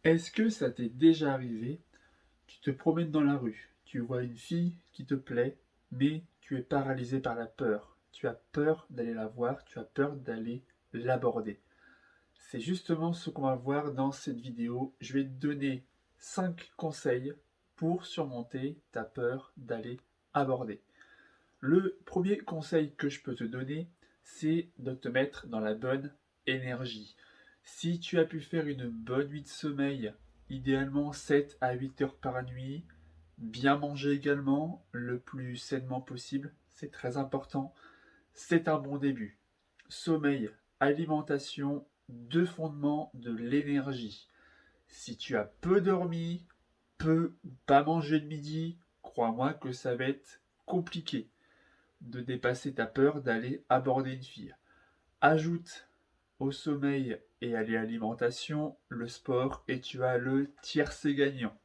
Est-ce que ça t'est déjà arrivé? Tu te promènes dans la rue, tu vois une fille qui te plaît, mais tu es paralysé par la peur. Tu as peur d'aller la voir, tu as peur d'aller l'aborder. C'est justement ce qu'on va voir dans cette vidéo. Je vais te donner 5 conseils pour surmonter ta peur d'aller aborder. Le premier conseil que je peux te donner, c'est de te mettre dans la bonne énergie. Si tu as pu faire une bonne nuit de sommeil, idéalement 7 à 8 heures par nuit, bien manger également, le plus sainement possible, c'est très important, c'est un bon début. Sommeil, alimentation, deux fondements de l'énergie. Si tu as peu dormi, peu ou pas mangé le midi, crois-moi que ça va être compliqué de dépasser ta peur d'aller aborder une fille. Ajoute au sommeil et à l'alimentation le sport et tu as le tiercé gagnant.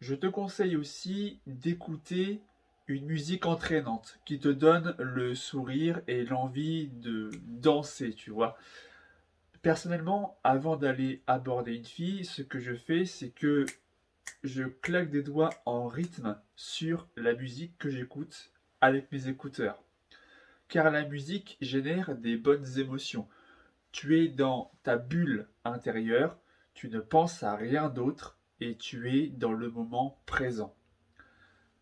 Je te conseille aussi d'écouter une musique entraînante qui te donne le sourire et l'envie de danser, tu vois. Personnellement, avant d'aller aborder une fille, ce que je fais, c'est que je claque des doigts en rythme sur la musique que j'écoute avec mes écouteurs. Car la musique génère des bonnes émotions. Tu es dans ta bulle intérieure, tu ne penses à rien d'autre et tu es dans le moment présent.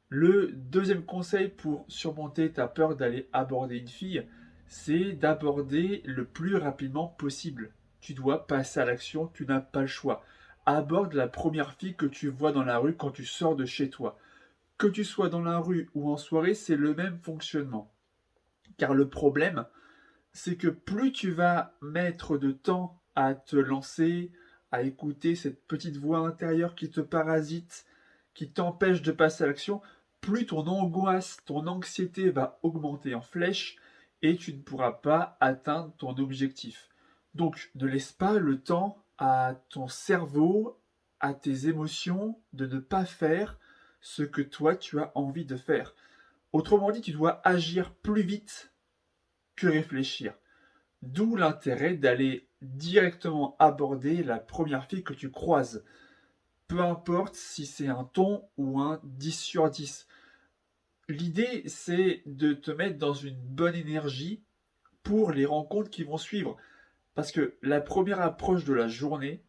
Le deuxième conseil pour surmonter ta peur d'aller aborder une fille, c'est d'aborder le plus rapidement possible. Tu dois passer à l'action, tu n'as pas le choix. Aborde la première fille que tu vois dans la rue quand tu sors de chez toi. Que tu sois dans la rue ou en soirée, c'est le même fonctionnement. Car le problème, c'est que plus tu vas mettre de temps à te lancer, à écouter cette petite voix intérieure qui te parasite, qui t'empêche de passer à l'action, plus ton angoisse, ton anxiété va augmenter en flèche et tu ne pourras pas atteindre ton objectif. Donc ne laisse pas le temps à ton cerveau, à tes émotions de ne pas faire ce que toi tu as envie de faire. Autrement dit, tu dois agir plus vite que réfléchir. D'où l'intérêt d'aller directement aborder la première fille que tu croises. Peu importe si c'est un ton ou un 10 sur 10. L'idée, c'est de te mettre dans une bonne énergie pour les rencontres qui vont suivre. Parce que la première approche de la journée,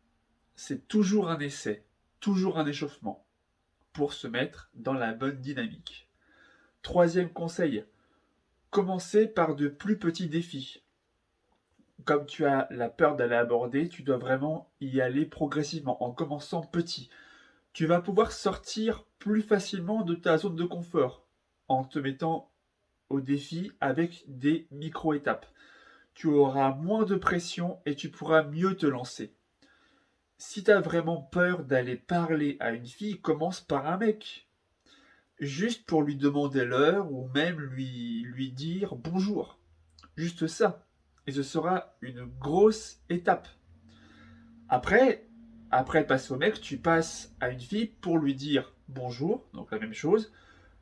c'est toujours un essai, toujours un échauffement pour se mettre dans la bonne dynamique. Troisième conseil, commencer par de plus petits défis. Comme tu as la peur d'aller aborder, tu dois vraiment y aller progressivement, en commençant petit. Tu vas pouvoir sortir plus facilement de ta zone de confort, en te mettant au défi avec des micro-étapes. Tu auras moins de pression et tu pourras mieux te lancer. Si tu as vraiment peur d'aller parler à une fille, commence par un mec. Juste pour lui demander l'heure ou même lui dire bonjour. Juste ça. Et ce sera une grosse étape. Après, après passer au mec, tu passes à une fille pour lui dire bonjour, donc la même chose,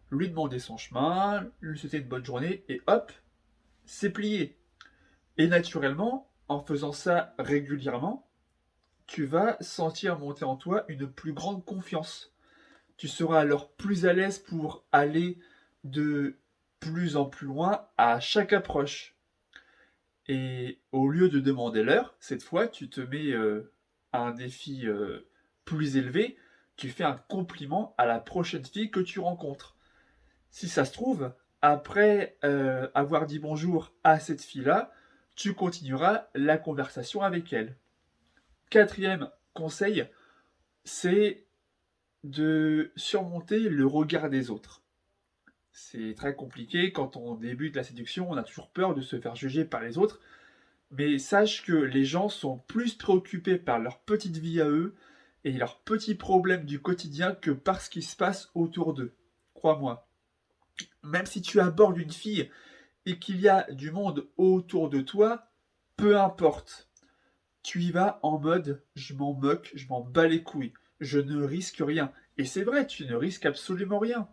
lui demander son chemin, lui souhaiter une bonne journée, et hop, c'est plié. Et naturellement, en faisant ça régulièrement, tu vas sentir monter en toi une plus grande confiance. Tu seras alors plus à l'aise pour aller de plus en plus loin à chaque approche. Et au lieu de demander l'heure, cette fois, tu te mets à un défi plus élevé. Tu fais un compliment à la prochaine fille que tu rencontres. Si ça se trouve, après avoir dit bonjour à cette fille-là, tu continueras la conversation avec elle. Quatrième conseil, c'est de surmonter le regard des autres. C'est très compliqué quand on débute la séduction, on a toujours peur de se faire juger par les autres. Mais sache que les gens sont plus préoccupés par leur petite vie à eux et leurs petits problèmes du quotidien que par ce qui se passe autour d'eux. Crois-moi. Même si tu abordes une fille et qu'il y a du monde autour de toi, peu importe. Tu y vas en mode je m'en moque, je m'en bats les couilles, je ne risque rien. Et c'est vrai, tu ne risques absolument rien.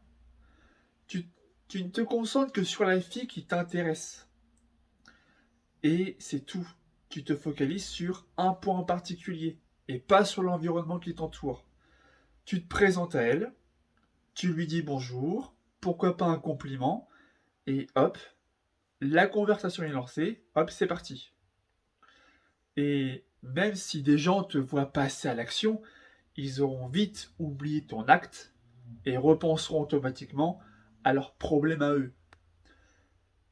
Tu, tu ne te concentres que sur la fille qui t'intéresse. Et c'est tout. Tu te focalises sur un point en particulier. et pas sur l'environnement qui t'entoure. Tu te présentes à elle, tu lui dis bonjour, pourquoi pas un compliment, et hop, la conversation est lancée, hop, c'est parti. Et même si des gens te voient passer à l'action, ils auront vite oublié ton acte et repenseront automatiquement à leurs problèmes à eux.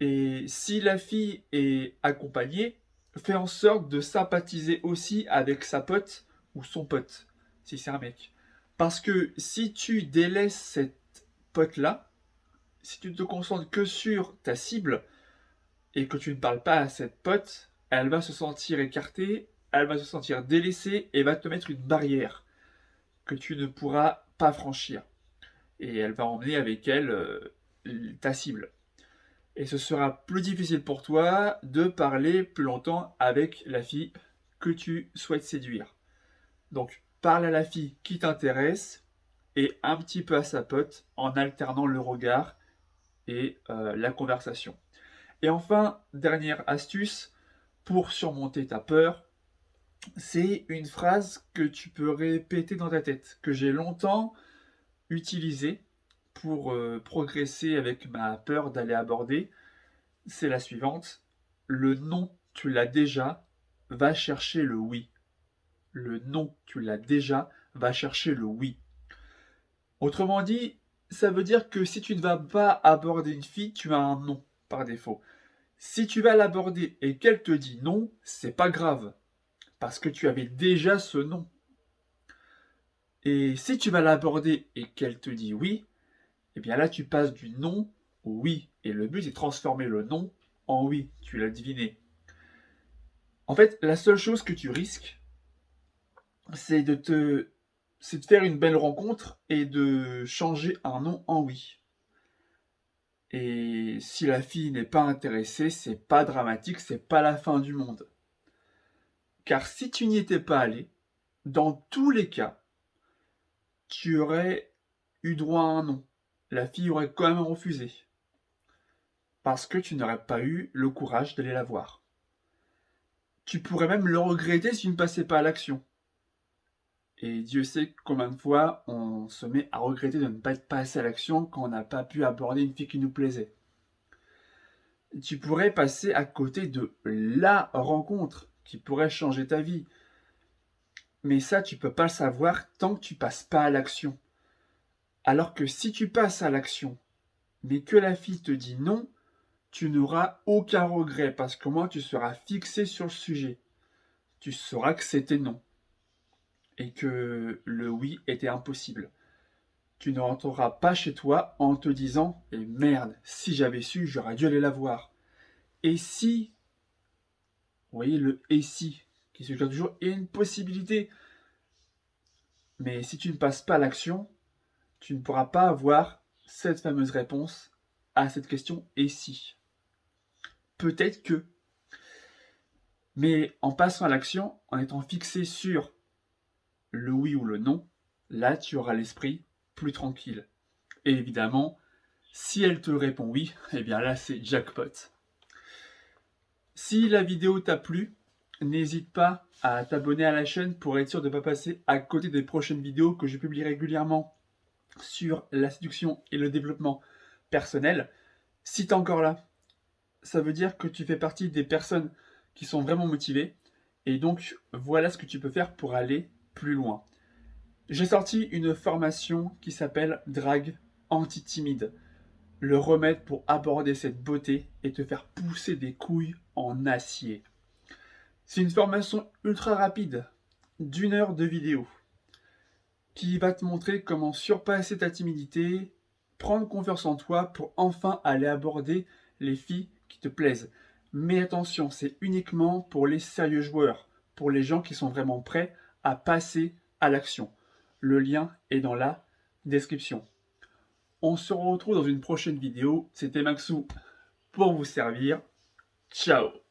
Et si la fille est accompagnée, fais en sorte de sympathiser aussi avec sa pote ou son pote, si c'est un mec. Parce que si tu délaisses cette pote-là, si tu te concentres que sur ta cible et que tu ne parles pas à cette pote, elle va se sentir écartée, elle va se sentir délaissée et va te mettre une barrière que tu ne pourras pas franchir. Et elle va emmener avec elle ta cible. Et ce sera plus difficile pour toi de parler plus longtemps avec la fille que tu souhaites séduire. Donc, parle à la fille qui t'intéresse et un petit peu à sa pote en alternant le regard et la conversation. Et enfin, dernière astuce pour surmonter ta peur, c'est une phrase que tu peux répéter dans ta tête, que j'ai longtemps utilisée pour progresser avec ma peur d'aller aborder. C'est la suivante. Le non, tu l'as déjà, va chercher le oui. Le non, tu l'as déjà, va chercher le oui. Autrement dit, ça veut dire que si tu ne vas pas aborder une fille, tu as un non par défaut. Si tu vas l'aborder et qu'elle te dit non, c'est pas grave, parce que tu avais déjà ce non. Et si tu vas l'aborder et qu'elle te dit oui, eh bien là tu passes du non au oui. Et le but c'est de transformer le non en oui, tu l'as deviné. En fait, la seule chose que tu risques, c'est c'est de faire une belle rencontre et de changer un non en oui. Et si la fille n'est pas intéressée, c'est pas dramatique, c'est pas la fin du monde. Car si tu n'y étais pas allé, dans tous les cas, tu aurais eu droit à un non. La fille aurait quand même refusé. Parce que tu n'aurais pas eu le courage d'aller la voir. Tu pourrais même le regretter si tu ne passais pas à l'action. Et Dieu sait combien de fois on se met à regretter de ne pas être passé à l'action quand on n'a pas pu aborder une fille qui nous plaisait. Tu pourrais passer à côté de la rencontre qui pourrait changer ta vie. Mais ça, tu peux pas le savoir tant que tu passes pas à l'action. Alors que si tu passes à l'action, mais que la fille te dit non, tu n'auras aucun regret parce qu'au moins tu seras fixé sur le sujet. Tu sauras que c'était non et que le oui était impossible. Tu ne rentreras pas chez toi en te disant « Eh merde, si j'avais su, j'aurais dû aller la voir. » Et si, vous voyez le « et si » qui suggère toujours « et une possibilité ». Mais si tu ne passes pas à l'action, tu ne pourras pas avoir cette fameuse réponse à cette question « et si ». Peut-être que. Mais en passant à l'action, en étant fixé sur le oui ou le non, là tu auras l'esprit plus tranquille. Et évidemment, si elle te répond oui, eh bien là c'est jackpot. Si la vidéo t'a plu, n'hésite pas à t'abonner à la chaîne pour être sûr de ne pas passer à côté des prochaines vidéos que je publie régulièrement sur la séduction et le développement personnel. Si t'es encore là, ça veut dire que tu fais partie des personnes qui sont vraiment motivées. Et donc, voilà ce que tu peux faire pour aller plus loin. J'ai sorti une formation qui s'appelle Drague anti-timide. Le remède pour aborder cette beauté et te faire pousser des couilles en acier. C'est une formation ultra rapide, d'1 heure de vidéo, qui va te montrer comment surpasser ta timidité, prendre confiance en toi pour enfin aller aborder les filles qui te plaisent. Mais attention, c'est uniquement pour les sérieux joueurs, pour les gens qui sont vraiment prêts à passer à l'action. Le lien est dans la description. On se retrouve dans une prochaine vidéo. C'était Maxou pour vous servir. Ciao!